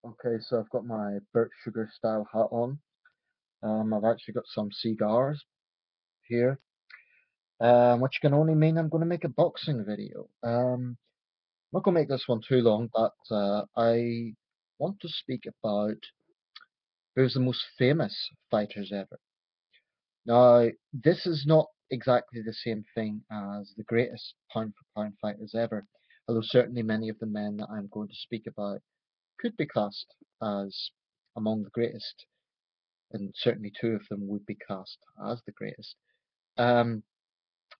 Okay, so I've got my Burt Sugar style hat on. I've actually got some cigars here, which can only mean I'm going to make a boxing video. I'm not going to make this one too long, but I want to speak about who's the most famous fighters ever. Now, this is not exactly the same thing as the greatest pound for pound fighters ever, although certainly many of the men that I'm going to speak about could be classed as among the greatest, and certainly two of them would be cast as the greatest. Um,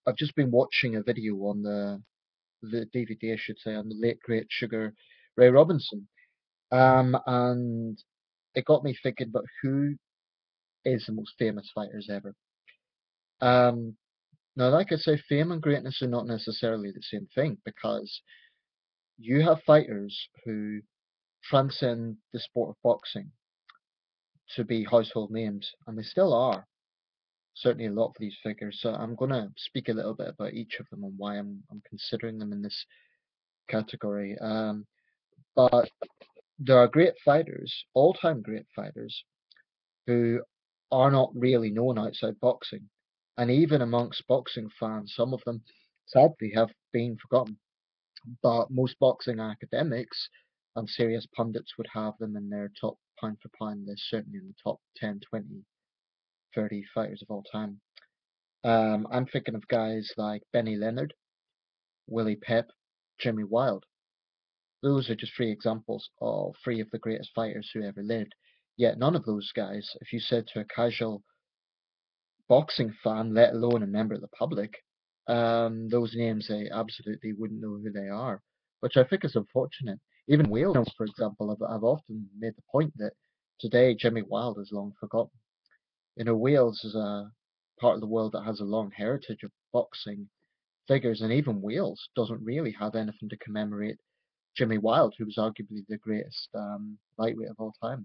I've just been watching a video on the DVD, I should say, on the late great Sugar Ray Robinson, and it got me thinking about who is the most famous fighters ever. Um, Now, like I say, fame and greatness are not necessarily the same thing because you have fighters who transcend the sport of boxing to be household names, and they still are. Certainly a lot of these figures. So I'm going to speak a little bit about each of them and why I'm considering them in this category. But there are great fighters, all-time great fighters, who are not really known outside boxing. And even amongst boxing fans, some of them sadly have been forgotten. But most boxing academics and serious pundits would have them in their top pound for pound list, certainly in the top 10, 20, 30 fighters of all time. I'm thinking of guys like Benny Leonard, Willie Pep, Jimmy Wild. Those are just three examples of three of the greatest fighters who ever lived. Yet none of those guys, if you said to a casual boxing fan, let alone a member of the public, those names they absolutely wouldn't know who they are, which I think is unfortunate. Even Wales, for example, I've often made the point that today Jimmy Wild is long forgotten. Wales is a part of the world that has a long heritage of boxing figures, and even Wales doesn't really have anything to commemorate Jimmy Wild, who was arguably the greatest lightweight of all time.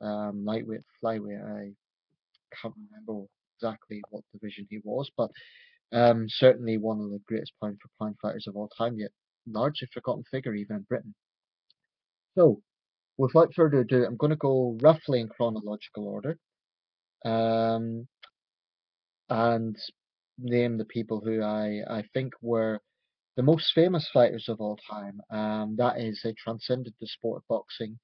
Lightweight, flyweight, I can't remember exactly what division he was, but certainly one of the greatest pound for pound fighters of all time, yet largely forgotten figure even in Britain. So, without further ado, I'm going to go roughly in chronological order um, and name the people who I think were the most famous fighters of all time. That is, they transcended the sport of boxing.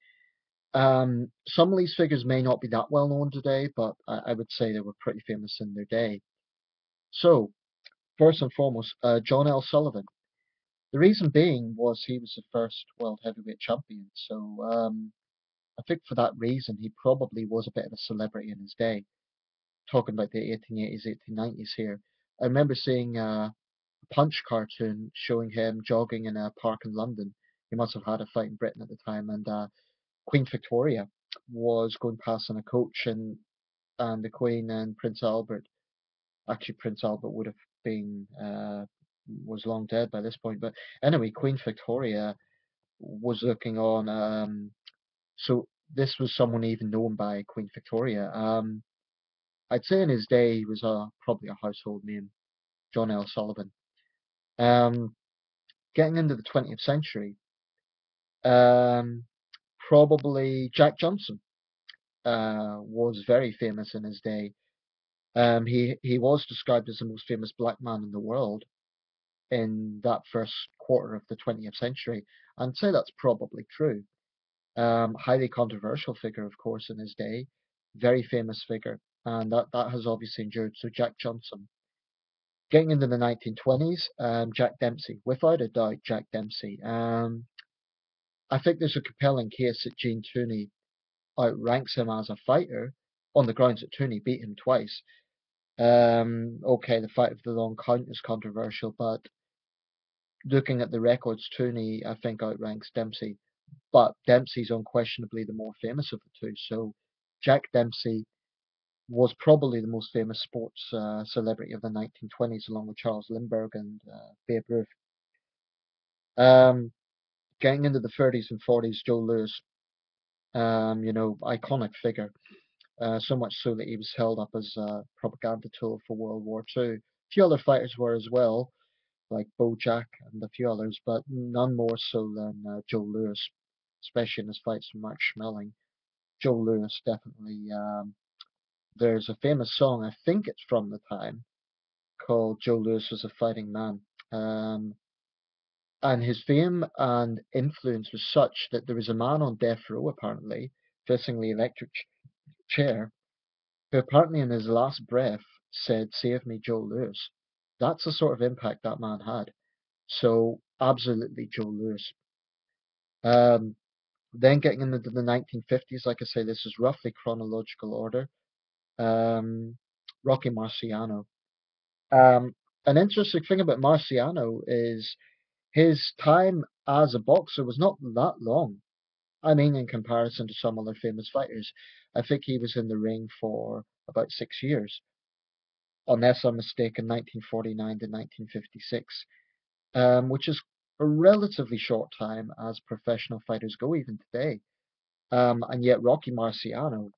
Some of these figures may not be that well known today, but I would say they were pretty famous in their day. So, first and foremost, John L. Sullivan. The reason being was he was the first world heavyweight champion. So I think for that reason, he probably was a bit of a celebrity in his day. Talking about the 1880s, 1890s here. I remember seeing Punch cartoon showing him jogging in a park in London. He must have had a fight in Britain at the time, and Queen Victoria was going past on a coach, and the Queen and Prince Albert. Actually, Prince Albert would have been was long dead by this point, but anyway, Queen Victoria was looking on. So this was someone even known by Queen Victoria. I'd say in his day he was probably a household name, John L. Sullivan. Um, Getting into the 20th century, um, probably Jack Johnson was very famous in his day. He was described as the most famous black man in the world in that first quarter of the 20th century, and I'd say that's probably true. Highly controversial figure, of course, in his day, very famous figure, and that has obviously endured. So Jack Johnson. Getting into the 1920s, Jack Dempsey, without a doubt, Jack Dempsey. I think there's a compelling case that Gene Tooney outranks him as a fighter on the grounds that Tooney beat him twice. Okay, the fight of the long count is controversial, but looking at the records, Tooney, I think, outranks Dempsey. But Dempsey's unquestionably the more famous of the two. So Jack Dempsey was probably the most famous sports celebrity of the 1920s, along with Charles Lindbergh and Babe Ruth. Um, Getting into the 30s and 40s, Joe Louis, iconic figure. So much so that he was held up as a propaganda tool for World War II. A few other fighters were as well, like Bojack and a few others, but none more so than Joe Louis. especially in his fights with Mark Schmeling. Joe Louis definitely. There's a famous song, I think it's from the time, called Joe Louis Was a Fighting Man. Um, and his fame and influence was such that there was a man on death row, apparently, facing the electric chair, who apparently in his last breath said, "Save me, Joe Louis." That's the sort of impact that man had. So, absolutely Joe Louis. Um, then getting into the 1950s, like I say, this is roughly chronological order. Um, Rocky Marciano. Um, an interesting thing about Marciano is his time as a boxer was not that long. I mean, in comparison to some other famous fighters, I think he was in the ring for about 6 years, unless I'm mistaken, 1949 to 1956, which is a relatively short time as professional fighters go even today. And yet Rocky Marciano,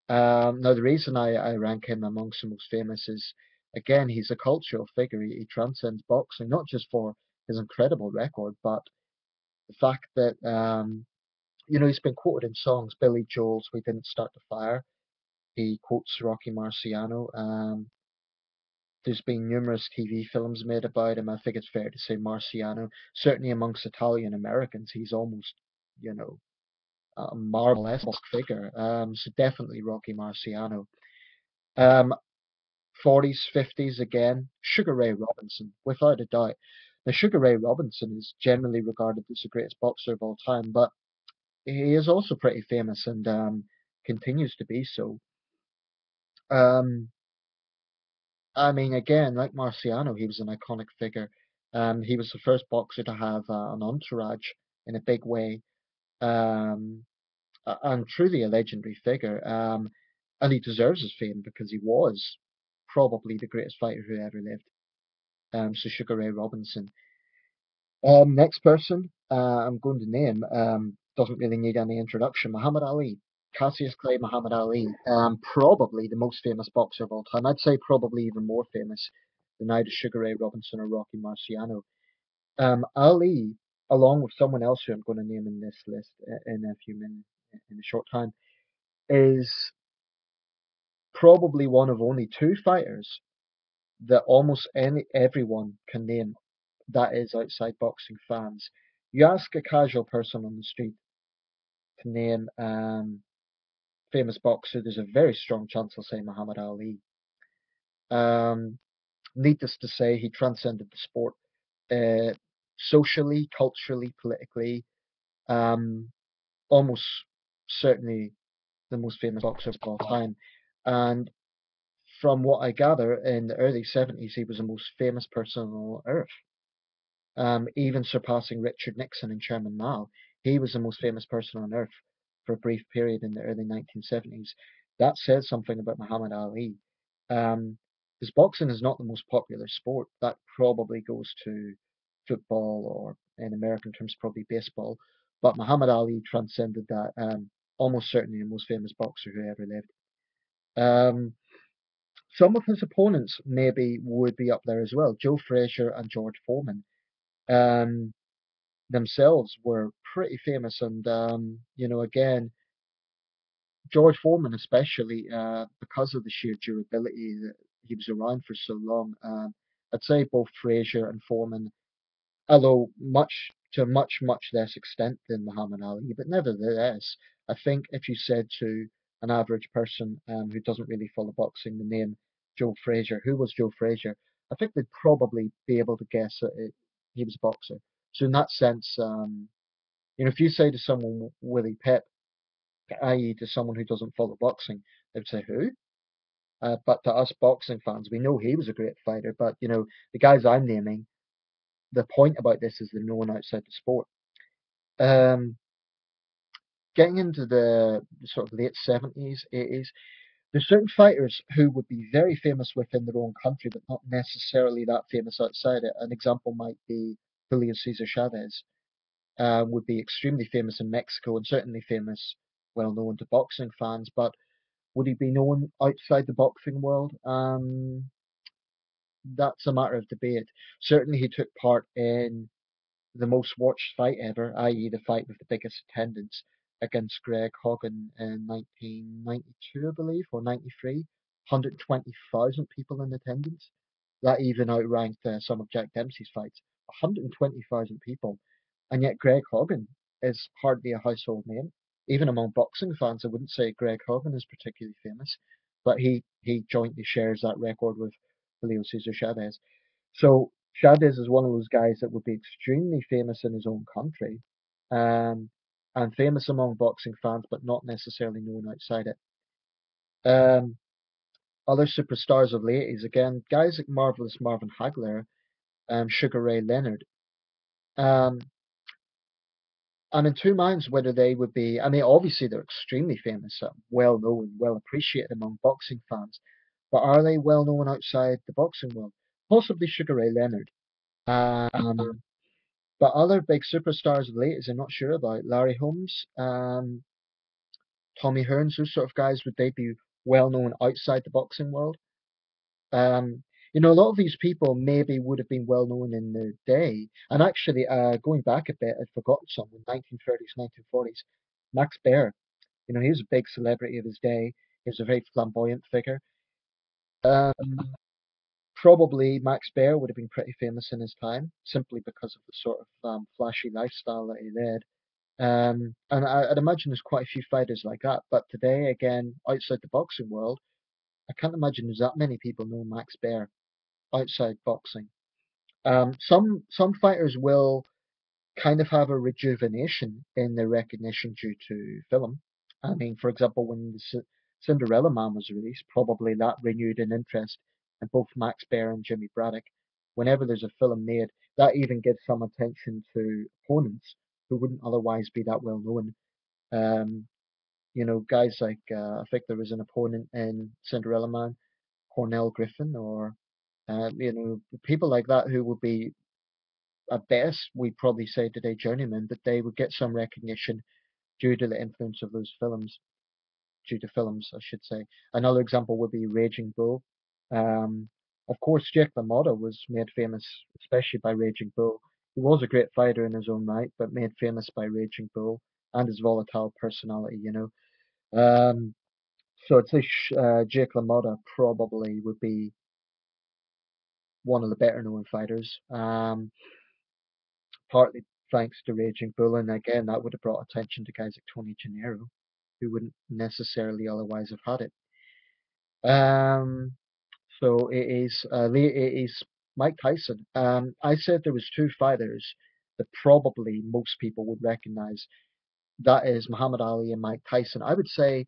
now the reason I rank him amongst the most famous is, again, he's a cultural figure. He transcends boxing, not just for his incredible record, but the fact that he's been quoted in songs. Billy Joel's "We Didn't Start the Fire." He quotes Rocky Marciano. There's been numerous TV films made about him. I think it's fair to say Marciano, certainly amongst Italian Americans, he's almost, you know, a Marvel-esque figure. So definitely Rocky Marciano. Um, 40s, 50s again, Sugar Ray Robinson, without a doubt. Now, Sugar Ray Robinson is generally regarded as the greatest boxer of all time, but he is also pretty famous and continues to be so. Um, I mean, again, like Marciano, he was an iconic figure. He was the first boxer to have an entourage in a big way, um, and truly a legendary figure. And he deserves his fame because he was probably the greatest fighter who ever lived. So Sugar Ray Robinson. Next person I'm going to name doesn't really need any introduction. Muhammad Ali. Cassius Clay Muhammad Ali. Probably the most famous boxer of all time. I'd say probably even more famous than either Sugar Ray Robinson or Rocky Marciano. Ali, along with someone else who I'm going to name in this list in a few minutes, in a short time, is probably one of only two fighters that almost everyone can name, that is outside boxing fans. You ask a casual person on the street to name famous boxer, there's a very strong chance they'll say Muhammad Ali. Um, Needless to say, he transcended the sport uh, socially, culturally, politically. Um, Almost certainly the most famous boxer of all time. And from what I gather, in the early 70s, he was the most famous person on earth, even surpassing Richard Nixon and Chairman Mao. He was the most famous person on earth for a brief period in the early 1970s. That says something about Muhammad Ali. Um, his boxing is not the most popular sport. That probably goes to football, or in American terms, probably baseball. But Muhammad Ali transcended that. Almost certainly the most famous boxer who ever lived. Um, some of his opponents maybe would be up there as well. Joe Frazier and George Foreman. Um, Themselves were pretty famous. And, again, George Foreman, especially because of the sheer durability that he was around for so long, I'd say both Frazier and Foreman, although to a much less extent than Muhammad Ali, but nevertheless, I think if you said to an average person who doesn't really follow boxing the name Joe Frazier, who was Joe Frazier, I think they'd probably be able to guess that he was a boxer. So in that sense, if you say to someone Willie Pep, i.e., to someone who doesn't follow boxing, they'd say who? But to us boxing fans, we know he was a great fighter. But the guys I'm naming, the point about this is they're known outside the sport. Um, Getting into the sort of late 70s, 80s, there's certain fighters who would be very famous within their own country, but not necessarily that famous outside it. An example might be Julio Cesar Chavez. Would be extremely famous in Mexico and certainly famous, well known to boxing fans. But would he be known outside the boxing world? That's a matter of debate. Certainly, he took part in the most watched fight ever, i.e. the fight with the biggest attendance against Greg Hogan in 1992, I believe, or 93. 120,000 people in attendance. That even outranked some of Jack Dempsey's fights. 120,000 people. And yet Greg Hogan is hardly a household name. Even among boxing fans, I wouldn't say Greg Hogan is particularly famous. But he jointly shares that record with Julio Cesar Chavez. So Chavez is one of those guys that would be extremely famous in his own country, um, and famous among boxing fans, but not necessarily known outside it. Um, Other superstars of the 80s, again, guys like Marvelous Marvin Hagler, Sugar Ray Leonard. Um, I'm in two minds whether they would be. I mean, obviously they're extremely famous, well known, well appreciated among boxing fans, but are they well known outside the boxing world? Possibly Sugar Ray Leonard. Um, But other big superstars of late, is I'm not sure about. Larry Holmes, Tommy Hearns, those sort of guys, would they be well known outside the boxing world? Um, a lot of these people maybe would have been well known in their day. And actually, going back a bit, I'd forgotten someone, 1930s, 1940s, Max Baer. He was a big celebrity of his day. He was a very flamboyant figure. Um, Probably Max Baer would have been pretty famous in his time, simply because of the sort of flashy lifestyle that he led. And I'd imagine there's quite a few fighters like that. But today, again, outside the boxing world, I can't imagine there's that many people know Max Baer outside boxing. Some fighters will kind of have a rejuvenation in their recognition due to film. I mean, for example, when the Cinderella Man was released, probably that renewed an interest in both Max Baer and Jimmy Braddock. Whenever there's a film made, that even gives some attention to opponents who wouldn't otherwise be that well known. Um, guys like I think there was an opponent in Cinderella Man, Cornell Griffin, or people like that who would be at best we'd probably say today journeymen, but they would get some recognition due to the influence of those films, due to films, I should say. Another example would be Raging Bull. Um, of course, Jake LaMotta was made famous, especially by Raging Bull. He was a great fighter in his own right, but made famous by Raging Bull and his volatile personality. Um, so I'd say Jake LaMotta probably would be one of the better known fighters, partly thanks to Raging Bull, and again that would have brought attention to guys like Tony Gennaro, who wouldn't necessarily otherwise have had it. Um, so it is Mike Tyson. I said there was two fighters that probably most people would recognize. That is Muhammad Ali and Mike Tyson. I would say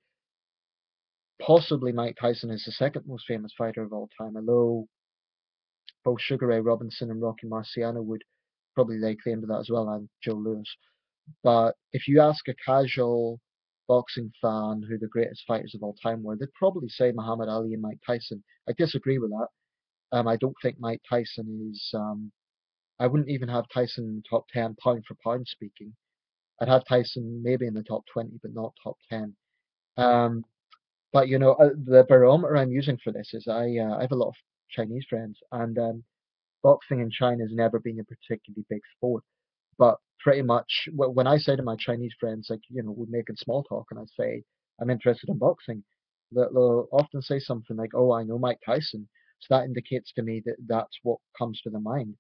possibly Mike Tyson is the second most famous fighter of all time, although both Sugar Ray Robinson and Rocky Marciano would probably lay claim to that as well, and Joe Louis. But if you ask a casual boxing fan who the greatest fighters of all time were, they'd probably say Muhammad Ali and Mike Tyson. I disagree with that. I don't think Mike Tyson is. I wouldn't even have Tyson in the top 10 pound for pound speaking. I'd have Tyson maybe in the top 20, but not top 10. Um, but the barometer I'm using for this is I have a lot of Chinese friends, and boxing in China has never been a particularly big sport. But pretty much when I say to my Chinese friends, like, we're making small talk and I say, I'm interested in boxing, they'll often say something like, oh, I know Mike Tyson. So that indicates to me that that's what comes to their mind.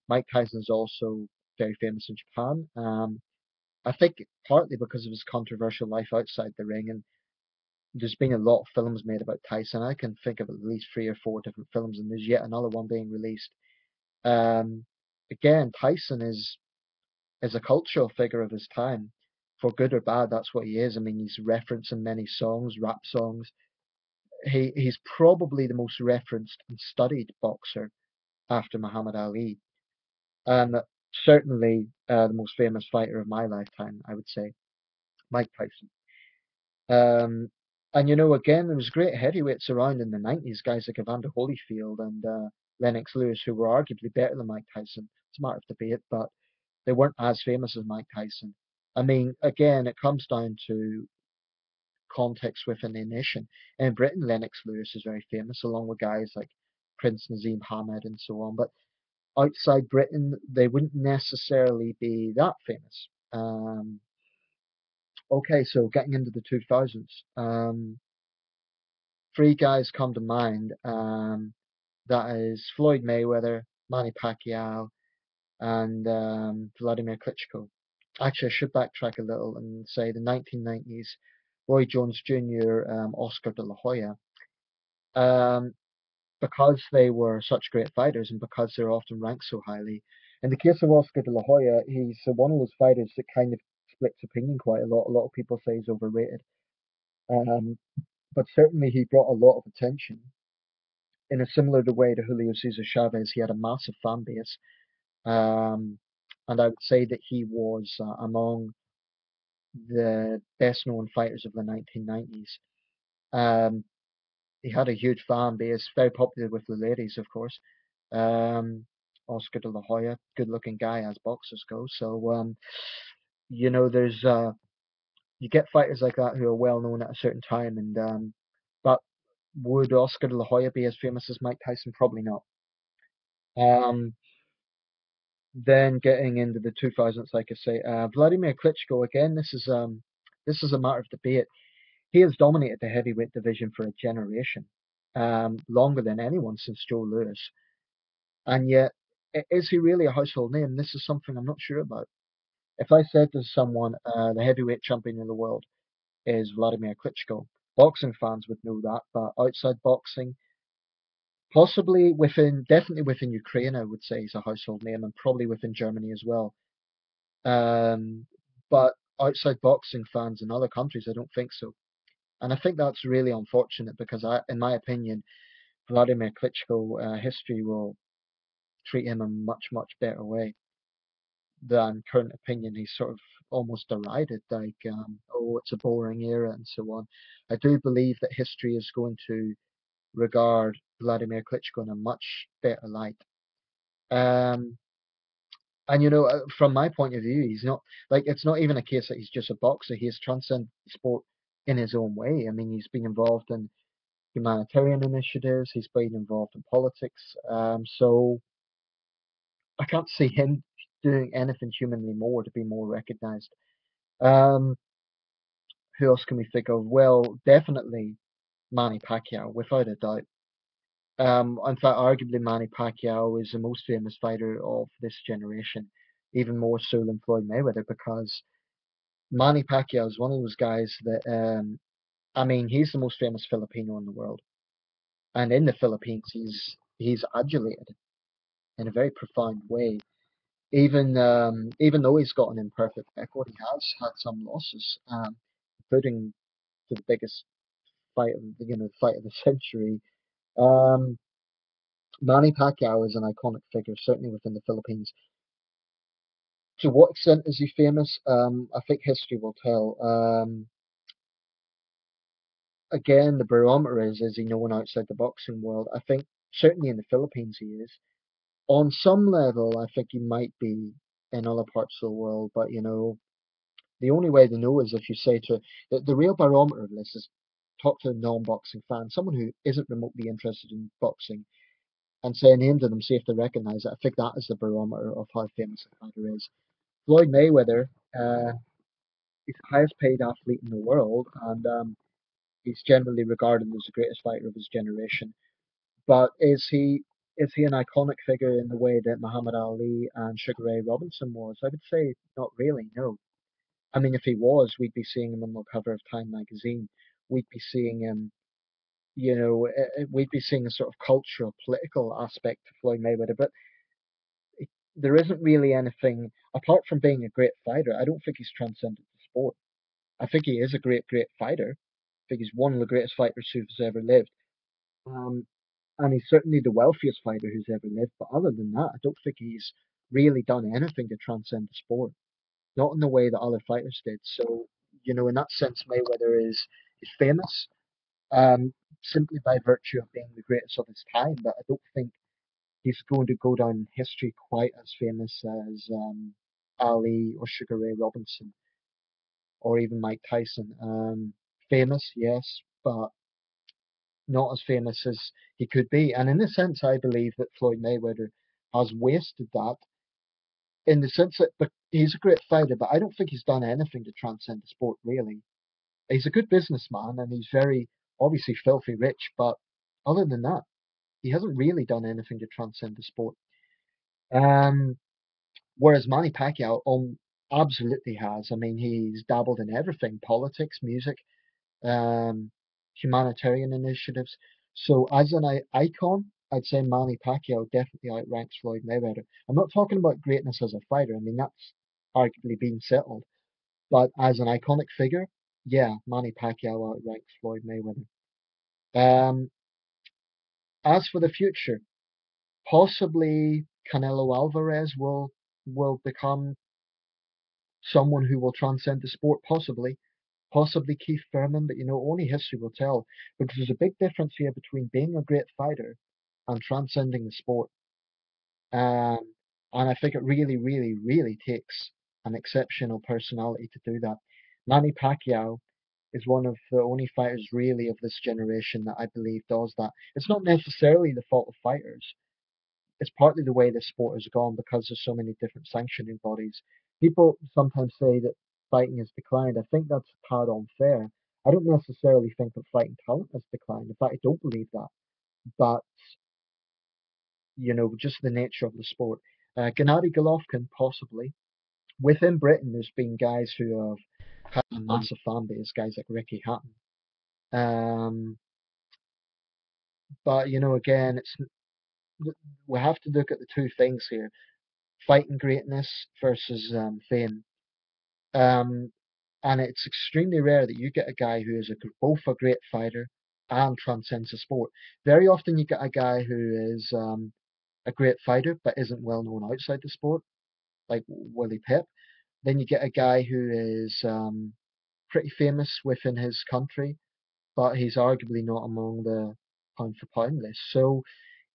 Mike Tyson is also very famous in Japan. I think partly because of his controversial life outside the ring, and there's been a lot of films made about Tyson. I can think of at least three or four different films, and there's yet another one being released. Um, Again, Tyson is a cultural figure of his time. For good or bad, that's what he is. I mean, he's referenced in many songs, rap songs. He's probably the most referenced and studied boxer after Muhammad Ali, and certainly the most famous fighter of my lifetime, I would say, Mike Tyson. Um, and again, there was great heavyweights around in the 90s, guys like Evander Holyfield and Lennox Lewis, who were arguably better than Mike Tyson. It's a matter of debate, but they weren't as famous as Mike Tyson. I mean, again, it comes down to context within the nation. In Britain, Lennox Lewis is very famous, along with guys like Prince Nazim Hamed and so on. But outside Britain, they wouldn't necessarily be that famous. Okay, so getting into the 2000s, three guys come to mind. That is Floyd Mayweather, Manny Pacquiao, and Vladimir Klitschko. Actually, I should backtrack a little and say the 1990s, Roy Jones Jr., Oscar De La Hoya. Um, because they were such great fighters and because they're often ranked so highly. In the case of Oscar De La Hoya, he's one of those fighters that kind of splits opinion quite a lot. A lot of people say he's overrated, um, but certainly he brought a lot of attention. In a similar way to Julio Cesar Chavez, he had a massive fan base, um, and I would say that he was among the best known fighters of the 1990s. Um, he had a huge fan base, very popular with the ladies, of course. Um, Oscar De La Hoya, good-looking guy as boxers go. So, there's you get fighters like that who are well known at a certain time, and but would Oscar De La Hoya be as famous as Mike Tyson? Probably not. Um, then getting into the 2000s, like I say, Vladimir Klitschko again. This is a matter of debate. He has dominated the heavyweight division for a generation, longer than anyone since Joe Louis. And yet, is he really a household name? This is something I'm not sure about. If I said to someone, the heavyweight champion of the world is Vladimir Klitschko, boxing fans would know that, but outside boxing, definitely within Ukraine, I would say he's a household name, and probably within Germany as well. Um, but outside boxing fans in other countries, I don't think so. And I think that's really unfortunate because, in my opinion, Vladimir Klitschko, history will treat him a much, much better way than current opinion. He's sort of almost derided, like, oh, it's a boring era and so on. I do believe that history is going to regard Vladimir Klitschko in a much better light. Um, and from my point of view, he's not like it's not even a case that he's just a boxer. He has transcended the sport in his own way. I mean, he's been involved in humanitarian initiatives. He's been involved in politics. So I can't see him doing anything humanly more to be more recognized. Um, who else can we think of? Well, definitely Manny Pacquiao, without a doubt. In fact, arguably Manny Pacquiao is the most famous fighter of this generation, even more so than Floyd Mayweather, because Manny Pacquiao is one of those guys that, I mean, he's the most famous Filipino in the world, and in the Philippines, he's adulated in a very profound way. Even though he's got an imperfect record, he has had some losses, including to the biggest fight of the century. Um, Manny Pacquiao is an iconic figure, certainly within the Philippines. To what extent is he famous? I think history will tell. Again, the barometer is he known outside the boxing world? I think certainly in the Philippines he is. On some level, I think he might be in other parts of the world, but the only way to know is if you say to the real barometer of this is talk to a non-boxing fan, someone who isn't remotely interested in boxing, and say a name to them, see if they recognize it. I think that is the barometer of how famous a fighter is. Floyd Mayweather, uh, he's the highest paid athlete in the world, and he's generally regarded as the greatest fighter of his generation. But is he an iconic figure in the way that Muhammad Ali and Sugar Ray Robinson was? I would say not really, no. I mean, if he was, we'd be seeing him on the cover of Time magazine. We'd be seeing him, we'd be seeing a sort of cultural, political aspect to Floyd Mayweather. But there isn't really anything apart from being a great fighter. I don't think he's transcended the sport. I think he is a great, great fighter. I think he's one of the greatest fighters who's ever lived. Um, and he's certainly the wealthiest fighter who's ever lived. But other than that, I don't think he's really done anything to transcend the sport, not in the way that other fighters did. So, in that sense, Mayweather is famous, simply by virtue of being the greatest of his time. But I don't think he's going to go down in history quite as famous as Ali or Sugar Ray Robinson or even Mike Tyson. Famous, yes, but not as famous as he could be. And in a sense, I believe that Floyd Mayweather has wasted that in the sense that he's a great fighter, but I don't think he's done anything to transcend the sport really. He's a good businessman and he's very obviously filthy rich, but other than that, he hasn't really done anything to transcend the sport. Um, Whereas Manny Pacquiao absolutely has. I mean, he's dabbled in everything: politics, music, um, humanitarian initiatives. So as an icon, I'd say Manny Pacquiao definitely outranks Floyd Mayweather. I'm not talking about greatness as a fighter. I mean, that's arguably been settled. But as an iconic figure, yeah, Manny Pacquiao outranks Floyd Mayweather. Um, as for the future, possibly Canelo Alvarez will become someone who will transcend the sport, possibly Keith Thurman, but only history will tell, because there's a big difference here between being a great fighter and transcending the sport. Um, and I think it really, really, really takes an exceptional personality to do that. Manny Pacquiao is one of the only fighters really of this generation that I believe does that. It's not necessarily the fault of fighters. It's partly the way the sport has gone because there's so many different sanctioning bodies. People sometimes say that fighting has declined. I think that's a tad unfair. I don't necessarily think that fighting talent has declined. In fact, I don't believe that. But, just the nature of the sport. Gennady Golovkin, possibly. Within Britain, there's been guys who have had a massive fan base, guys like Ricky Hatton. Um, but, again, we have to look at the two things here: fighting greatness versus fame. Um, and it's extremely rare that you get a guy who is both a great fighter and transcends the sport. Very often you get a guy who is a great fighter but isn't well known outside the sport, like Willie Pep. Then you get a guy who is pretty famous within his country, but he's arguably not among the pound for pound list. So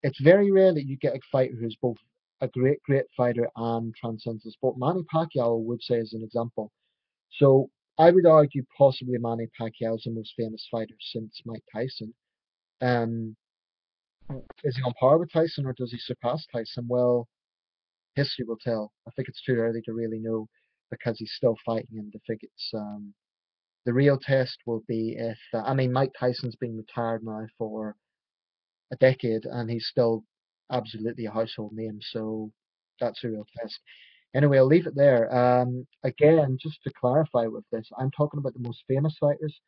it's very rare that you get a fighter who's both a great fighter and transcends the sport. Manny Pacquiao would say as an example. So I would argue possibly Manny Pacquiao is the most famous fighter since Mike Tyson. Um, is he on par with Tyson or does he surpass Tyson? Well, history will tell. I think it's too early to really know because he's still fighting, and I think it's the real test will be if I mean Mike Tyson's been retired now for a decade and he's still absolutely a household name. So that's a real test. Anyway, I'll leave it there. Again, just to clarify with this, I'm talking about the most famous fighters,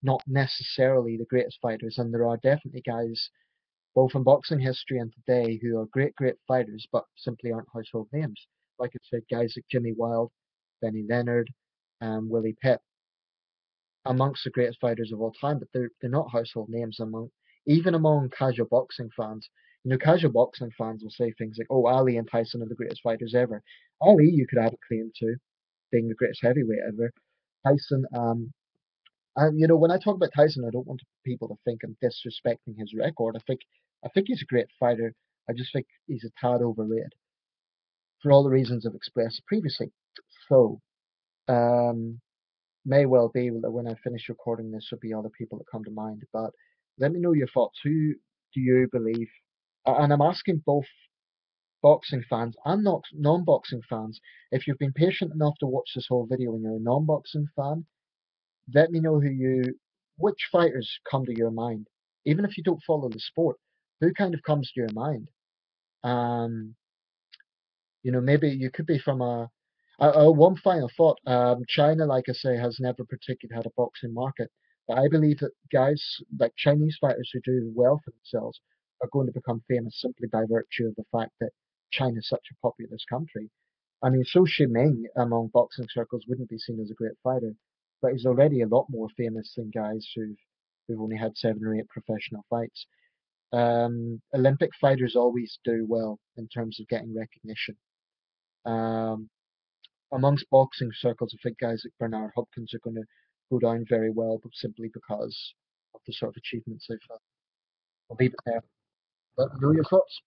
not necessarily the greatest fighters. And there are definitely guys, both in boxing history and today, who are great fighters, but simply aren't household names. Like I said, guys like Jimmy Wild, Benny Leonard, Willie Pep, amongst the greatest fighters of all time, but they're not household names even among casual boxing fans. Casual boxing fans will say things like, "Oh, Ali and Tyson are the greatest fighters ever." Ali, you could add a claim to being the greatest heavyweight ever. Tyson, and when I talk about Tyson, I don't want people to think I'm disrespecting his record. I think he's a great fighter. I just think he's a tad overrated for all the reasons I've expressed previously. So, um, may well be that when I finish recording this, there'll be other people that come to mind. But let me know your thoughts. Who do you believe? And I'm asking both boxing fans and not non-boxing fans. If you've been patient enough to watch this whole video and you're a non-boxing fan, let me know which fighters come to your mind. Even if you don't follow the sport, who kind of comes to your mind? Um, maybe you could be from one final thought. China, like I say, has never particularly had a boxing market, but I believe that guys like Chinese fighters who do well for themselves are going to become famous simply by virtue of the fact that China is such a populous country. I mean, Su Shiming among boxing circles wouldn't be seen as a great fighter, but he's already a lot more famous than guys who've only had 7 or 8 professional fights. Olympic fighters always do well in terms of getting recognition. Um, Amongst boxing circles, I think guys like Bernard Hopkins are going to go down very well, but simply because of the sort of achievements they've had. I'll leave it there. Let me know your thoughts.